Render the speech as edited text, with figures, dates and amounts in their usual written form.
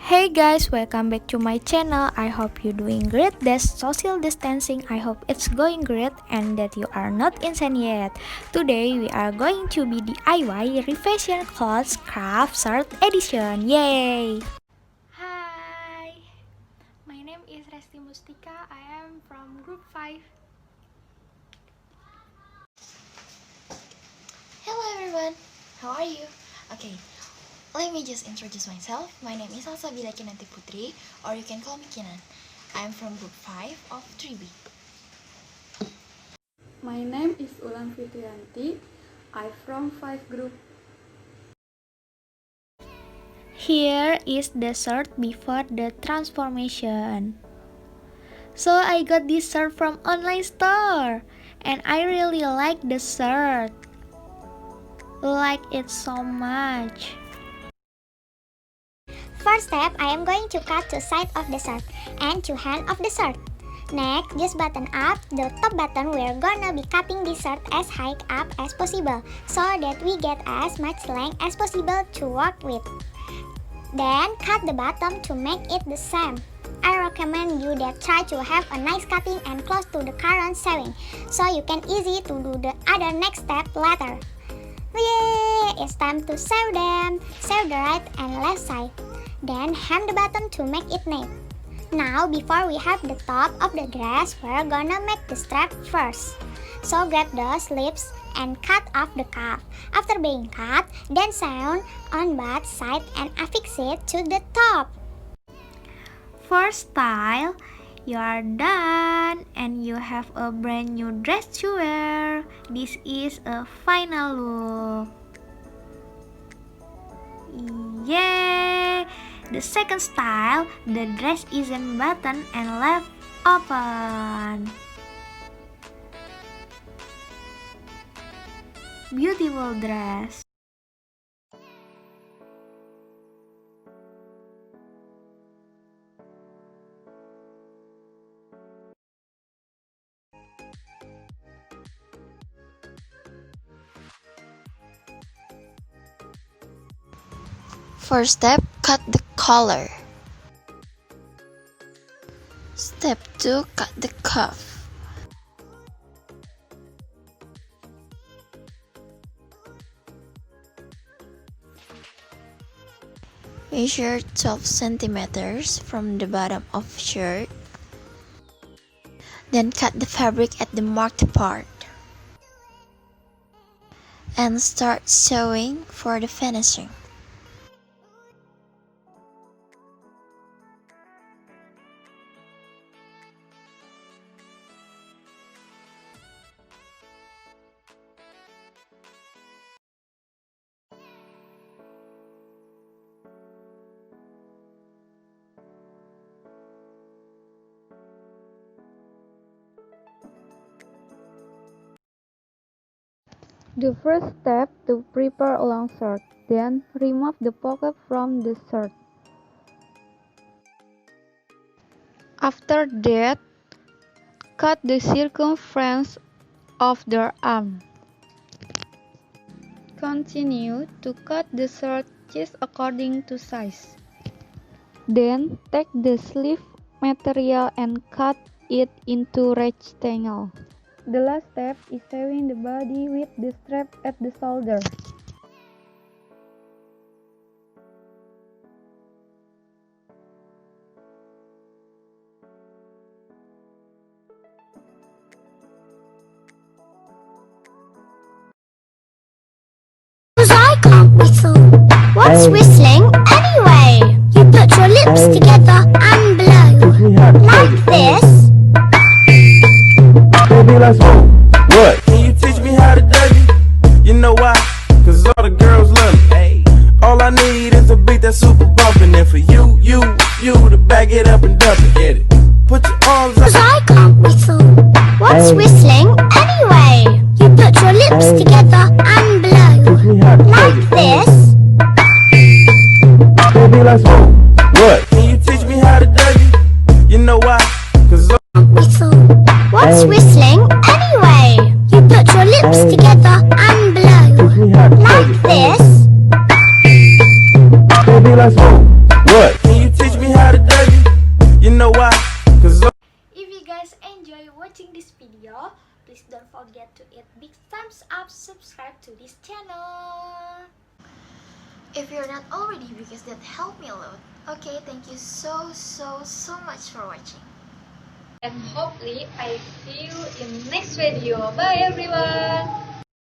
Hey guys, welcome back to my channel. I hope you're doing great. There's social distancing. I hope it's going great and that you are not insane yet. Today we are going to be DIY Refashion Craft Shirt Edition. Yay! Hi, my name is Resti Mustika. I am from group 5. Hello everyone, how are you? Okay, let me just introduce myself. My name is Salsabila Kinanti Putri, or you can call me Kinan. I am from group 5 of 3B. My name is Wulan Fitriani. I'm from 5 group. Here is the shirt before the transformation. So I got this shirt from online store and I really like the shirt. Like it so much. First step, I am going to cut 2 sides of the shirt and 2 hands of the shirt. Next, just button up the top button. We're gonna be cutting this shirt as high up as possible so that we get as much length as possible to work with. Then cut the bottom to make it the same. I recommend you that try to have a nice cutting and close to the current sewing so you can easy to do the other next step later. Yay! It's time to sew them. Sew the right and left side. Then hem the bottom to make it neat. Now before we have the top of the dress, we're gonna make the strap first. So grab the sleeves and cut off the cuff. After being cut, then sew on both sides and affix it to the top. For style, you are done and you have a brand new dress to wear. This is a final look. Yay! The second style, the dress isn't buttoned and left open. Beautiful dress. First step, cut the collar. Step 2, cut the cuff. Measure 12 centimeters from the bottom of shirt. Then cut the fabric at the marked part. And start sewing for the finishing. The first step to prepare a long shirt. Then remove the pocket from the shirt. After that, cut the circumference of the arm. Continue to cut the shirt just according to size. Then take the sleeve material and cut it into rectangle. The last step is sewing the body with the strap at the shoulder. Cause I can't whistle. What's whistling anyway? You put your lips together and blow like this. Baby, let's go. What? Can you teach me how to dougie? You know why? Cause all the girls love me. Hey. All I need is a beat that's super bumpin'. And for you to back it up and dump it. Get it. Put your arms up. Cause I can't whistle. What's whistling anyway? You put your lips together and blow like this. Baby, let's go. What? Can you teach me how to dougie? You know why? Cause all Whistle. What's whistling anyway? You put your lips together and blow like this. Baby, let's go. What? Can you teach this video, please don't forget to hit big thumbs up, subscribe to this channel. If you're not already, because that helped me a lot. Okay, thank you so much for watching. And hopefully I see you in next video. Bye everyone.